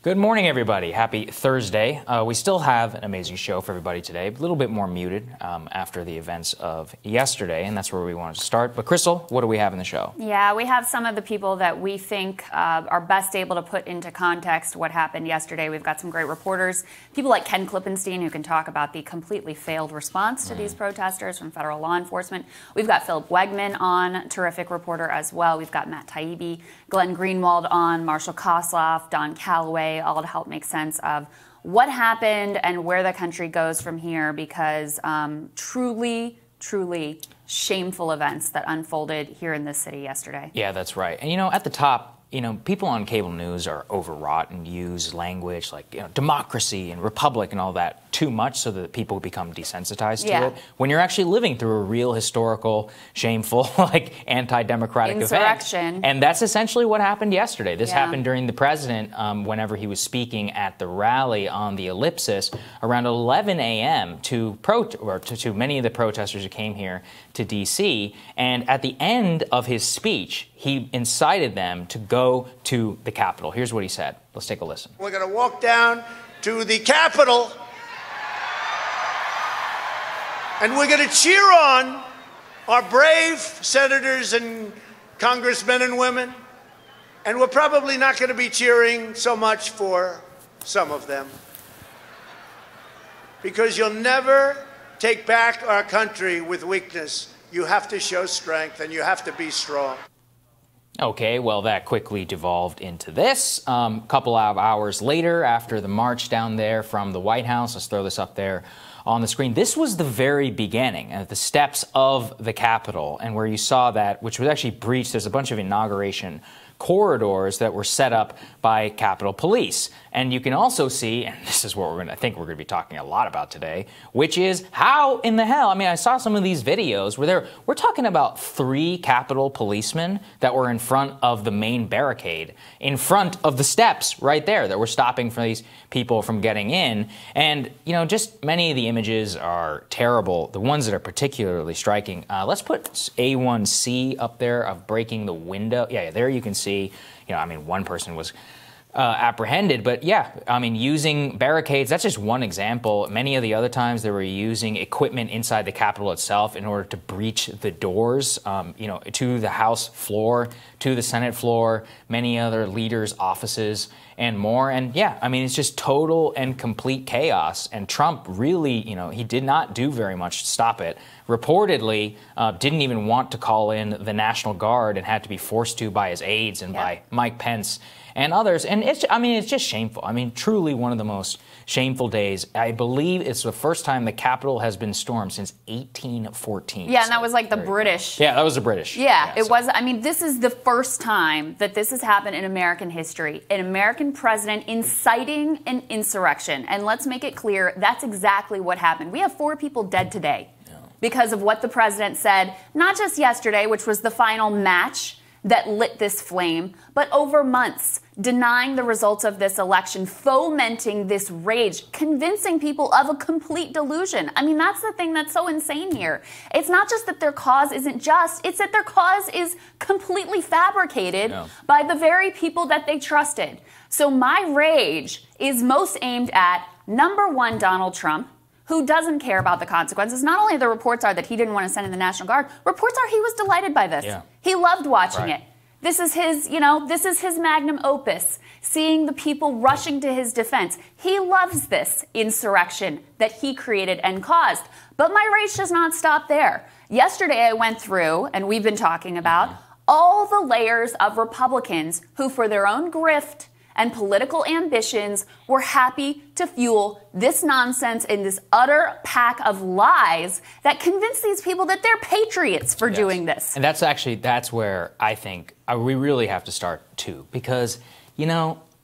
Good morning, everybody. Happy Thursday. We still have an amazing show for everybody today, a little bit more muted after the events of yesterday, and that's where we wanted to start. But Krystal, what do we have in the show? Yeah, we have some of the people that we think are best able to put into context what happened yesterday. We've got some great reporters, people like Ken Klippenstein, who can talk about the completely failed response to these protesters from federal law enforcement. We've got Philip Wegman on, terrific reporter as well. We've got Matt Taibbi, Glenn Greenwald on, Marshall Kosloff, Don Calloway, all to help make sense of what happened and where the country goes from here, because truly shameful events that unfolded here in this city yesterday. Yeah, that's right. And, at the top, people on cable news are overwrought and use language like, democracy and republic and all that too much so that people become desensitized to it. When you're actually living through a real historical, shameful, anti-democratic event. And that's essentially what happened yesterday. This happened during the president, whenever he was speaking at the rally on the Ellipsis around 11 a.m. to many of the protesters who came here to D.C. And at the end of his speech, he incited them to go to the Capitol. Here's what he said. Let's take a listen. We're going to walk down to the Capitol, and we're going to cheer on our brave senators and congressmen and women. And we're probably not going to be cheering so much for some of them, because you'll never take back our country with weakness. You have to show strength, and you have to be strong. Okay, well, that quickly devolved into this. A couple of hours later, after the march down there from the White House, let's throw this up there on the screen. This was the very beginning, at the steps of the Capitol, and where you saw that, which was actually breached. There's a bunch of inauguration corridors that were set up by Capitol Police. And you can also see, and this is what I think we're going to be talking a lot about today, which is how in the hell, I saw some of these videos where we're talking about 3 Capitol policemen that were in front of the main barricade, in front of the steps right there that were stopping for these people from getting in. And, just many of the images are terrible. The ones that are particularly striking, let's put A1C up there of breaking the window. Yeah, there you can see. One person was apprehended, but using barricades, that's just one example. Many of the other times they were using equipment inside the Capitol itself in order to breach the doors, to the House floor, to the Senate floor, many other leaders' offices, and more. And it's just total and complete chaos. And Trump really, he did not do very much to stop it. Reportedly, didn't even want to call in the National Guard and had to be forced to by his aides and by Mike Pence and others. And it's just shameful. Truly one of the most shameful days. I believe it's the first time the Capitol has been stormed since 1814. Yeah, and that was like the British. Yeah, that was the British. Yeah, it was. This is the first time that this has happened in American history. An American president inciting an insurrection. And let's make it clear, that's exactly what happened. We have 4 people dead today because of what the president said, not just yesterday, which was the final match that lit this flame, but over months, denying the results of this election, fomenting this rage, convincing people of a complete delusion. That's the thing that's so insane here. It's not just that their cause isn't just, it's that their cause is completely fabricated by the very people that they trusted. So my rage is most aimed at, number one, Donald Trump, who doesn't care about the consequences. Not only the reports are that he didn't want to send in the National Guard, reports are he was delighted by this. Yeah. He loved watching it. This is his, this is his magnum opus, seeing the people rushing to his defense. He loves this insurrection that he created and caused. But my rage does not stop there. Yesterday I went through, and we've been talking about, all the layers of Republicans who, for their own grift and political ambitions, were happy to fuel this nonsense and this utter pack of lies that convince these people that they're patriots for doing this. And that's where I think we really have to start too, because,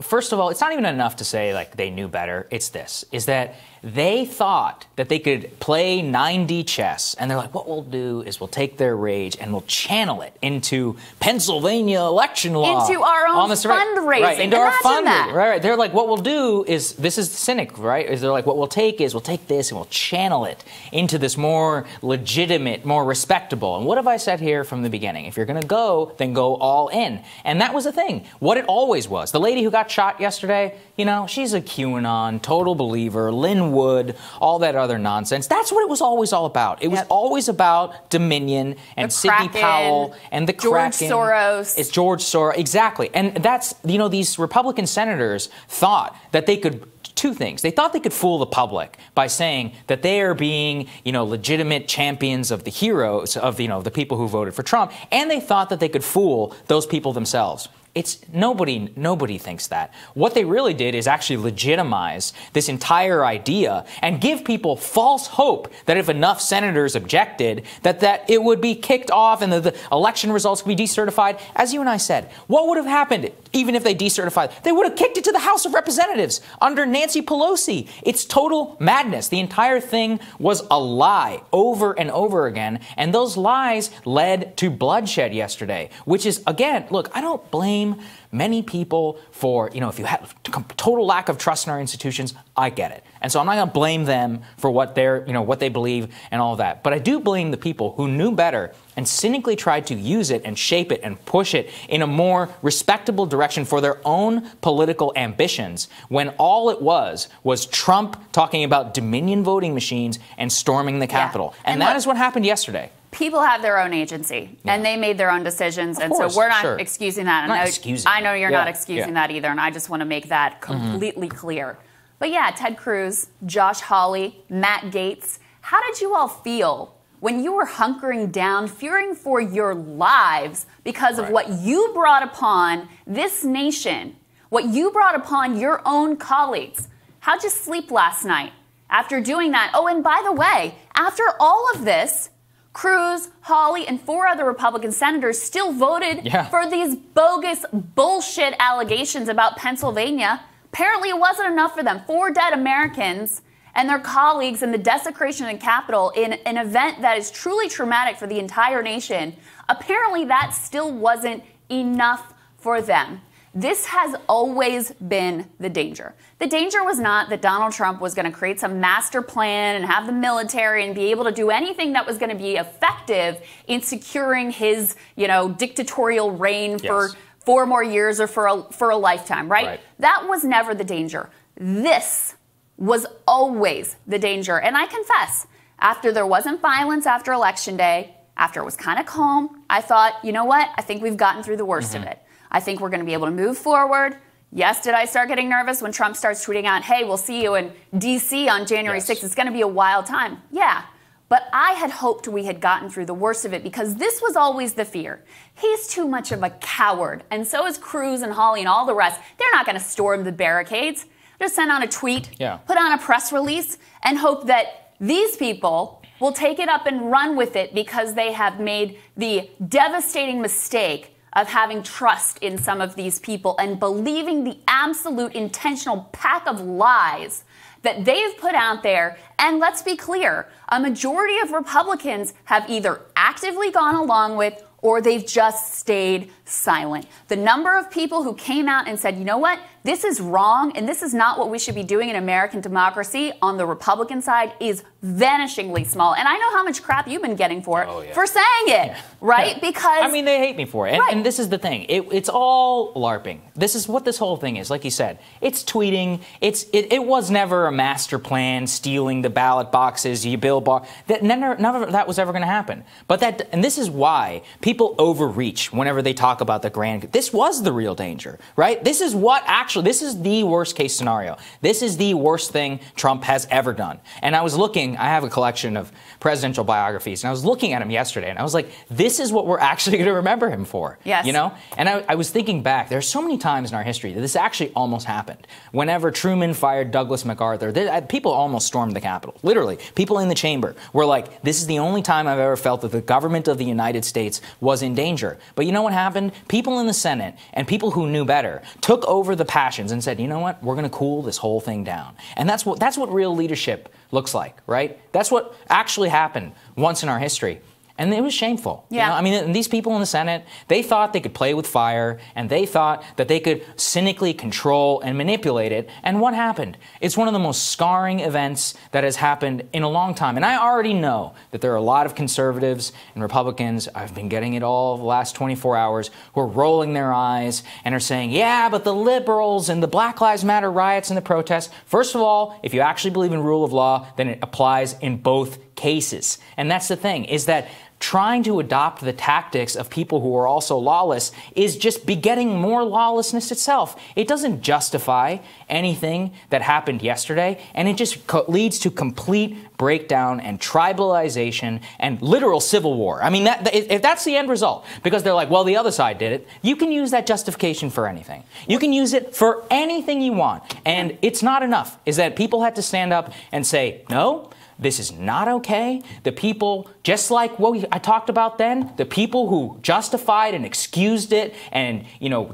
first of all, it's not even enough to say they knew better. It's this, is that They thought that they could play 9D chess, and they're like, what we'll do is we'll take their rage and we'll channel it into Pennsylvania election law. Into our own fundraising. Right, into our fundraising. That. Right. They're like, what we'll do is, this is the cynic, right? Is they're like, what we'll take is we'll take this and we'll channel it into this more legitimate, more respectable. And what have I said here from the beginning? If you're going to go, then go all in. And that was the thing. What it always was. The lady who got shot yesterday, you know, she's a QAnon, total believer, Lynn Wood, all that other nonsense. That's what it was always all about. It was always about Dominion and Sidney Powell and the Kraken. George Soros. It's George Soros. Exactly. And that's, you know, these Republican senators thought that they could two things. They thought they could fool the public by saying that they are being, you know, legitimate champions of the heroes of, you know, the people who voted for Trump. And they thought that they could fool those people themselves. It's nobody thinks that. What they really did is actually legitimize this entire idea and give people false hope that if enough senators objected, that it would be kicked off and the election results could be decertified. As you and I said, what would have happened even if they decertified? They would have kicked it to the House of Representatives under Nancy Pelosi. It's total madness. The entire thing was a lie over and over again, and those lies led to bloodshed yesterday, which is, again, look, I don't blame many people for, you know, if you have total lack of trust in our institutions, I get it. And so I'm not going to blame them for what they're, you know, what they believe and all of that. But I do blame the people who knew better and cynically tried to use it and shape it and push it in a more respectable direction for their own political ambitions, when all it was Trump talking about Dominion voting machines and storming the Capitol. And that is what happened yesterday. People have their own agency, and they made their own decisions, and so we're not excusing that. I know you're not excusing that either, and I just want to make that completely clear. But yeah, Ted Cruz, Josh Hawley, Matt Gaetz, how did you all feel when you were hunkering down, fearing for your lives because of what you brought upon this nation, what you brought upon your own colleagues? How'd you sleep last night after doing that? Oh, and by the way, after all of this, Cruz, Hawley, and 4 other Republican senators still voted for these bogus bullshit allegations about Pennsylvania. Apparently it wasn't enough for them. 4 dead Americans and their colleagues and the desecration of the Capitol in an event that is truly traumatic for the entire nation. Apparently that still wasn't enough for them. This has always been the danger. The danger was not that Donald Trump was going to create some master plan and have the military and be able to do anything that was going to be effective in securing his, you know, dictatorial reign for 4 more years or for a lifetime, right? That was never the danger. This was always the danger. And I confess, after there wasn't violence after Election Day, after it was kind of calm, I thought, you know what? I think we've gotten through the worst of it. I think we're going to be able to move forward. Yes, did I start getting nervous when Trump starts tweeting out, hey, we'll see you in D.C. on January 6th. It's going to be a wild time. Yeah, but I had hoped we had gotten through the worst of it because this was always the fear. He's too much of a coward, and so is Cruz and Hawley and all the rest. They're not going to storm the barricades. They'll send out a tweet, put on a press release, and hope that these people will take it up and run with it because they have made the devastating mistake of having trust in some of these people and believing the absolute intentional pack of lies that they've put out there. And let's be clear, a majority of Republicans have either actively gone along with or they've just stayed silent. The number of people who came out and said, you know what, this is wrong and this is not what we should be doing in American democracy on the Republican side is vanishingly small. And I know how much crap you've been getting for saying it, right? Because I mean, they hate me for it. And this is the thing. It's all LARPing. This is what this whole thing is. Like you said, it's tweeting. It was never a master plan, stealing the ballot boxes, you bill box. None of that was ever going to happen. And this is why people overreach whenever they talk about the grand. This was the real danger, right? This is this is the worst case scenario. This is the worst thing Trump has ever done. And I was looking, I have a collection of presidential biographies, and I was looking at him yesterday, and I was like, this is what we're actually going to remember him for. Yes. You know? And I was thinking back, there's so many times in our history that this actually almost happened. Whenever Truman fired Douglas MacArthur, people almost stormed the Capitol. Literally, people in the chamber were like, this is the only time I've ever felt that the government of the United States was in danger. But you know what happened? People in the Senate and people who knew better took over the passions and said, you know what, we're going to cool this whole thing down. And that's what real leadership looks like, right? That's what actually happened once in our history. And it was shameful. Yeah. You know? I mean, these people in the Senate, they thought they could play with fire, and they thought that they could cynically control and manipulate it. And what happened? It's one of the most scarring events that has happened in a long time. And I already know that there are a lot of conservatives and Republicans, I've been getting it all the last 24 hours, who are rolling their eyes and are saying, yeah, but the liberals and the Black Lives Matter riots and the protests. First of all, if you actually believe in rule of law, then it applies in both cases. And that's the thing, is that trying to adopt the tactics of people who are also lawless is just begetting more lawlessness itself. It doesn't justify anything that happened yesterday, and it just leads to complete breakdown and tribalization and literal civil war. I mean, if that's the end result, because they're like, well, the other side did it, you can use that justification for anything. You can use it for anything you want, and it's not enough, is that people had to stand up and say, no, this is not okay. The people, just like what I talked about then, the people who justified and excused it and,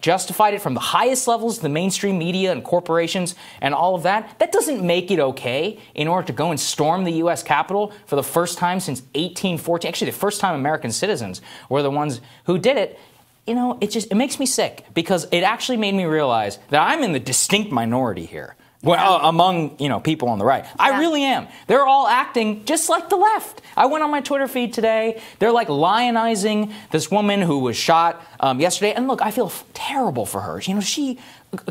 justified it from the highest levels of the mainstream media and corporations and all of that, that doesn't make it okay in order to go and storm the U.S. Capitol for the first time since 1814. Actually, the first time American citizens were the ones who did it. It makes me sick, because it actually made me realize that I'm in the distinct minority here. Well, among, people on the right. I really am. They're all acting just like the left. I went on my Twitter feed today. They're like lionizing this woman who was shot yesterday. And look, I feel terrible for her. She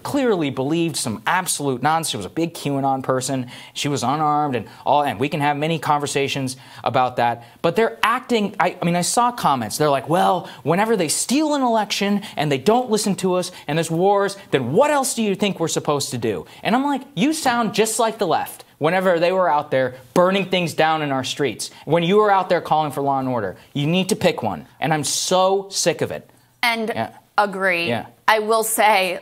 clearly believed some absolute nonsense. She was a big QAnon person. She was unarmed and we can have many conversations about that. But they're acting, I saw comments. They're like, well, whenever they steal an election and they don't listen to us and there's wars, then what else do you think we're supposed to do? And I'm like, you sound just like the left. Whenever they were out there burning things down in our streets, when you were out there calling for law and order, you need to pick one. And I'm so sick of it. And agree. Yeah. I will say,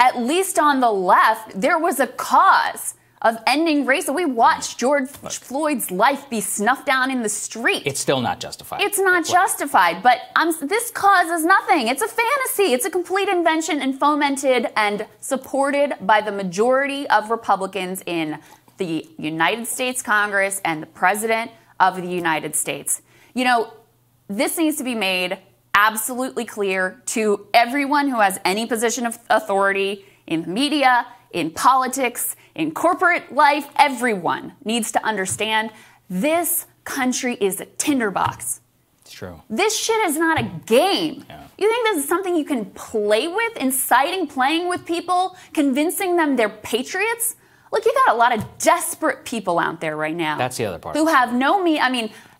at least on the left, there was a cause of ending racism. We watched George Floyd's life be snuffed down in the street. It's still not justified. It's not justified, but this cause is nothing. It's a fantasy. It's a complete invention and fomented and supported by the majority of Republicans in the United States Congress and the President of the United States. This needs to be made absolutely clear to everyone who has any position of authority in the media, in politics, in corporate life. Everyone needs to understand this country is a tinderbox. It's true. This shit is not a game. Yeah. You think this is something you can play with, inciting, playing with people, convincing them they're patriots? Look, you got a lot of desperate people out there right now. That's the other part. Who have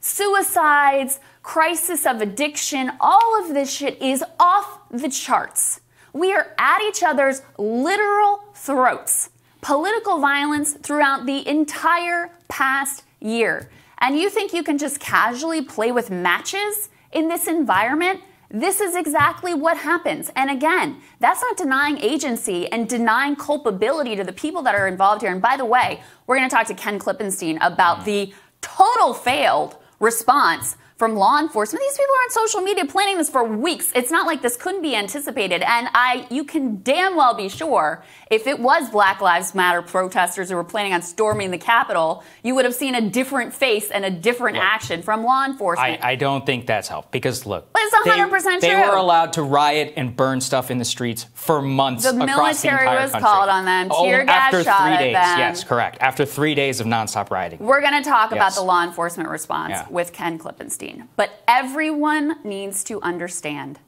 suicides, crisis of addiction, all of this shit is off the charts. We are at each other's literal throats. Political violence throughout the entire past year. And you think you can just casually play with matches in this environment? This is exactly what happens. And again, that's not denying agency and denying culpability to the people that are involved here. And by the way, we're going to talk to Ken Klippenstein about the total failed response from law enforcement. These people are on social media planning this for weeks. It's not like this couldn't be anticipated. And you can damn well be sure if it was Black Lives Matter protesters who were planning on storming the Capitol, you would have seen a different face and a different action from law enforcement. I don't think that's helped, because look, it's 100% true. They were allowed to riot and burn stuff in the streets for months across the entire country. The military was called on them. Tear gas shot at them. Yes, correct. After 3 days of nonstop rioting. We're going to talk about the law enforcement response with Ken Klippenstein. But everyone needs to understand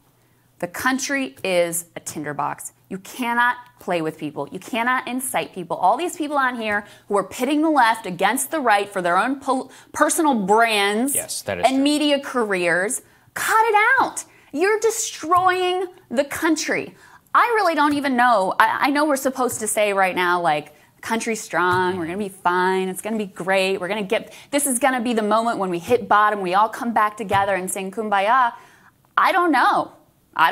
the country is a tinderbox. You cannot play with people. You cannot incite people. All these people on here who are pitting the left against the right for their own personal brands and media careers, cut it out. You're destroying the country. I really don't even know. I know we're supposed to say right now, country's strong, we're going to be fine, it's going to be great, this is going to be the moment when we hit bottom, we all come back together and sing Kumbaya. I don't know. I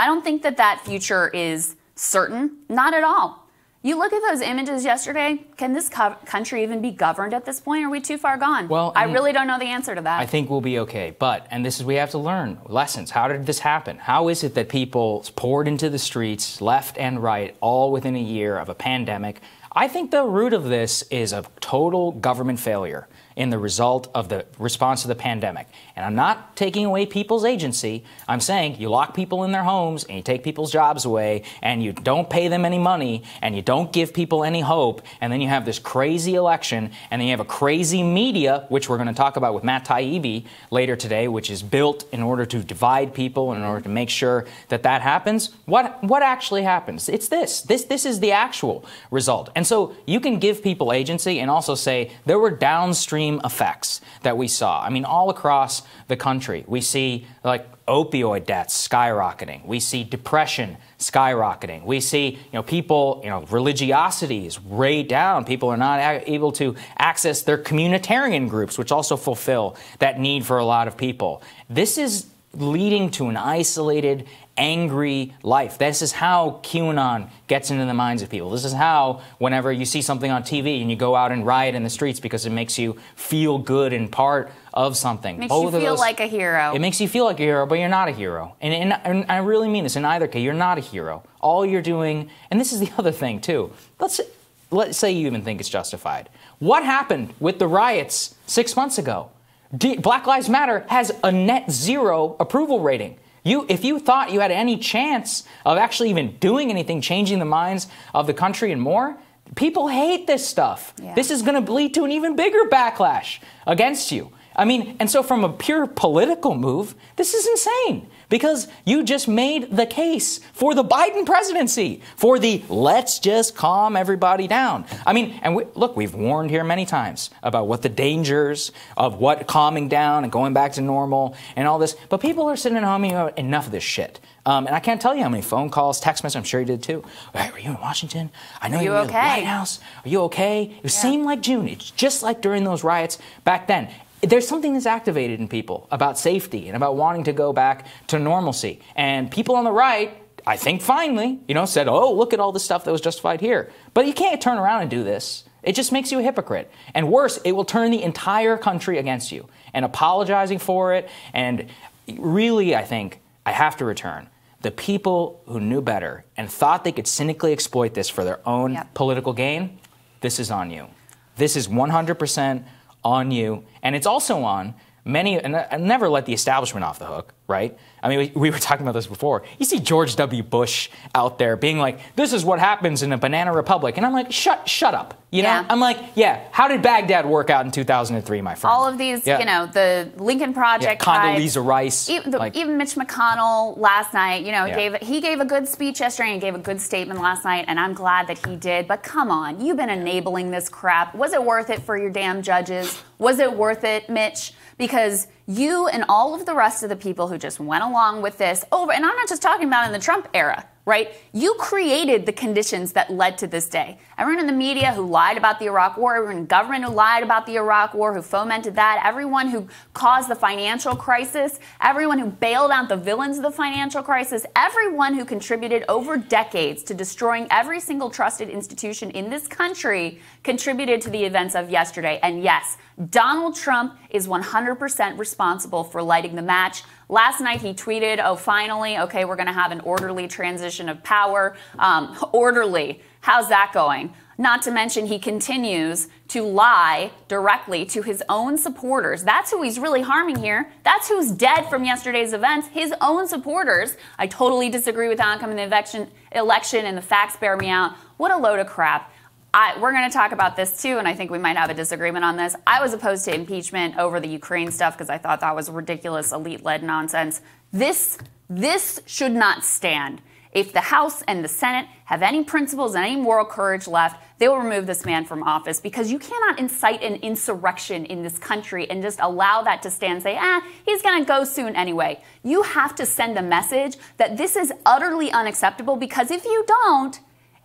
don't think that future is certain. Not at all. You look at those images yesterday, can this country even be governed at this point? Are we too far gone? Well, I really don't know the answer to that. I think we'll be okay. But, and this is, we have to learn lessons. How did this happen? How is it that people poured into the streets, left and right, all within a year of a pandemic? I think the root of this is a total government failure in the result of the response to the pandemic. And I'm not taking away people's agency. I'm saying you lock people in their homes and you take people's jobs away and you don't pay them any money and you don't give people any hope. And then you have this crazy election and then you have a crazy media, which we're going to talk about with Matt Taibbi later today, which is built in order to divide people and in order to make sure that that happens. What actually happens? It's this. This is the actual result. And so you can give people agency and also say there were downstream effects that we saw. I mean, all across the country, we see like opioid deaths skyrocketing. We see depression skyrocketing. We see, people, religiosity is way down. People are not able to access their communitarian groups, which also fulfill that need for a lot of people. This is leading to an isolated, angry life. This is how QAnon gets into the minds of people. This is how, whenever you see something on TV and you go out and riot in the streets because it makes you feel good and part of something. Makes you feel like a hero. It makes you feel like a hero, but you're not a hero. And I really mean this. In either case, you're not a hero. All you're doing, and this is the other thing too, let's say you even think it's justified. What happened with the riots 6 months ago? Black Lives Matter has a net zero approval rating. If you thought you had any chance of actually even doing anything, changing the minds of the country and more, people hate this stuff. Yeah. This is going to lead to an even bigger backlash against you. I mean, and so from a pure political move, this is insane because you just made the case for the Biden presidency, for the let's just calm everybody down. I mean, and look, we've warned here many times about what the dangers of what calming down and going back to normal and all this, but people are sitting at home and going, enough of this shit. And I can't tell you how many phone calls, text messages, I'm sure you did too. Hey, were you in Washington? I know you were in the White House. Are you okay? It was same like June. It's just like during those riots back then. There's something that's activated in people about safety and about wanting to go back to normalcy. And people on the right, I think finally, said, oh, look at all the stuff that was justified here. But you can't turn around and do this. It just makes you a hypocrite. And worse, it will turn the entire country against you. And apologizing for it, and really, I think, I have to return. The people who knew better and thought they could cynically exploit this for their own political gain, this is on you. This is 100% on you. And it's also on many, and I never let the establishment off the hook, right? I mean, we were talking about this before. You see George W. Bush out there being like, this is what happens in a banana republic. And I'm like, shut up. I'm like, how did Baghdad work out in 2003, my friend? All of these, the Lincoln Project. Condoleezza Rice. Even Mitch McConnell last night, he gave a good speech yesterday and gave a good statement last night, and I'm glad that he did. But come on, you've been enabling this crap. Was it worth it for your damn judges? Was it worth it, Mitch? Because you and all of the rest of the people who just went along with this over, and I'm not just talking about in the Trump era, right? You created the conditions that led to this day. Everyone in the media who lied about the Iraq War, everyone in government who lied about the Iraq War, who fomented that, everyone who caused the financial crisis, everyone who bailed out the villains of the financial crisis, everyone who contributed over decades to destroying every single trusted institution in this country contributed to the events of yesterday. And yes, Donald Trump is 100% responsible for lighting the match. Last night he tweeted, oh, finally, okay, we're going to have an orderly transition of power. Orderly. How's that going? Not to mention he continues to lie directly to his own supporters. That's who he's really harming here. That's who's dead from yesterday's events, his own supporters. I totally disagree with the outcome of the election, and the facts bear me out. What a load of crap. We're going to talk about this too, and I think we might have a disagreement on this. I was opposed to impeachment over the Ukraine stuff because I thought that was ridiculous, elite-led nonsense. This should not stand. If the House and the Senate have any principles and any moral courage left, they will remove this man from office, because you cannot incite an insurrection in this country and just allow that to stand and say, he's going to go soon anyway. You have to send a message that this is utterly unacceptable, because if you don't,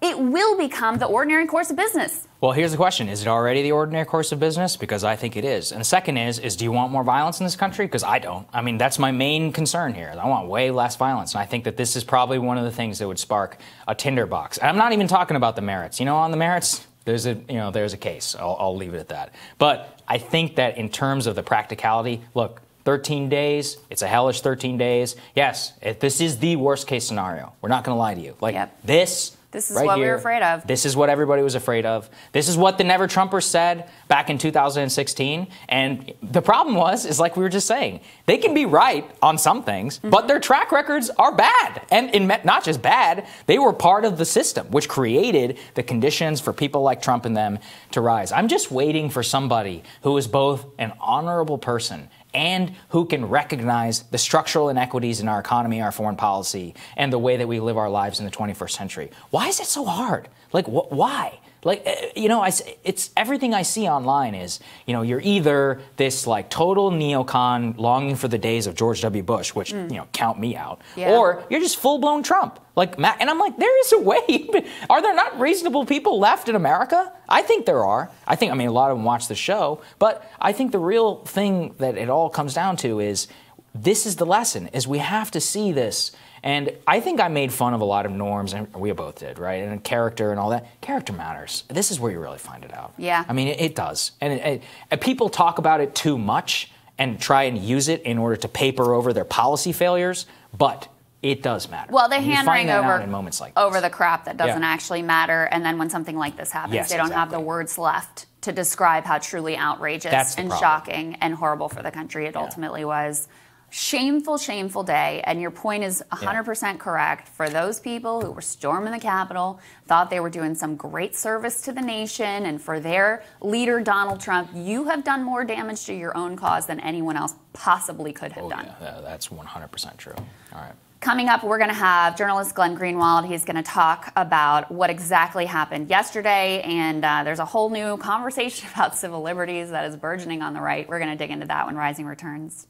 it will become the ordinary course of business. Well, here's the question. Is it already the ordinary course of business? Because I think it is. And the second is do you want more violence in this country? Because I don't. I mean, that's my main concern here. I want way less violence. And I think that this is probably one of the things that would spark a tinderbox. And I'm not even talking about the merits. You know, on the merits, there's a case. I'll leave it at that. But I think that in terms of the practicality, look, 13 days, it's a hellish 13 days. Yes, this is the worst case scenario. We're not going to lie to you. Like This is right what here, we were afraid of. This is what everybody was afraid of. This is what the Never Trumpers said back in 2016. And the problem is like we were just saying, they can be right on some things, but their track records are bad. And not just bad, they were part of the system, which created the conditions for people like Trump and them to rise. I'm just waiting for somebody who is both an honorable person and who can recognize the structural inequities in our economy, our foreign policy, and the way that we live our lives in the 21st century. Why is it so hard? Like, why? Like, it's everything I see online is, you're either this like total neocon longing for the days of George W. Bush, which, count me out, or you're just full-blown Trump. Like, and I'm like, there is a way. Are there not reasonable people left in America? I think there are. I mean, a lot of them watch the show, but I think the real thing that it all comes down to is this is the lesson, is we have to see this. And I think I made fun of a lot of norms, and we both did, right? And character and all that. Character matters. This is where you really find it out. Yeah. I mean, it does. And people talk about it too much and try and use it in order to paper over their policy failures, but it does matter. Well, they hand-wring over the crap that doesn't actually matter, and then when something like this happens, they don't have the words left to describe how truly outrageous and shocking and horrible for the country it ultimately was. Shameful, shameful day, and your point is 100% correct. For those people who were storming the Capitol, thought they were doing some great service to the nation, and for their leader, Donald Trump, you have done more damage to your own cause than anyone else possibly could have done. Yeah, that's 100% true. All right. Coming up, we're going to have journalist Glenn Greenwald. He's going to talk about what exactly happened yesterday, and there's a whole new conversation about civil liberties that is burgeoning on the right. We're going to dig into that when Rising returns.